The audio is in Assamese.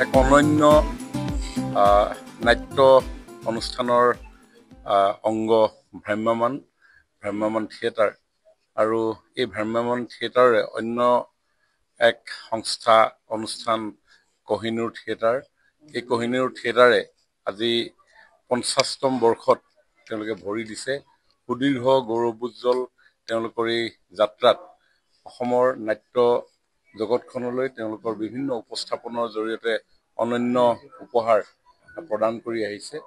এক অনন্য নাট্য অনুষ্ঠানৰ অংগ ভ্ৰাম্যমান থিয়েটাৰ আৰু এই ভ্ৰাম্যমান থিয়েটাৰে অন্য এক সংস্থা অনুষ্ঠান কোহিনুৰ থিয়েটাৰ। এই কোহিনুৰ থিয়েটাৰে আজি 50তম বৰ্ষত তেওঁলোকে ভৰি দিছে। সুদীৰ্ঘ গৌৰৱোজ্জ্বল তেওঁলোকৰ এই যাত্ৰাত অসমৰ নাট্য জগতখনলৈ তেওঁলোকৰ বিভিন্ন উপস্থাপনৰ জৰিয়তে অনন্য উপহাৰ প্ৰদান কৰি আহিছে।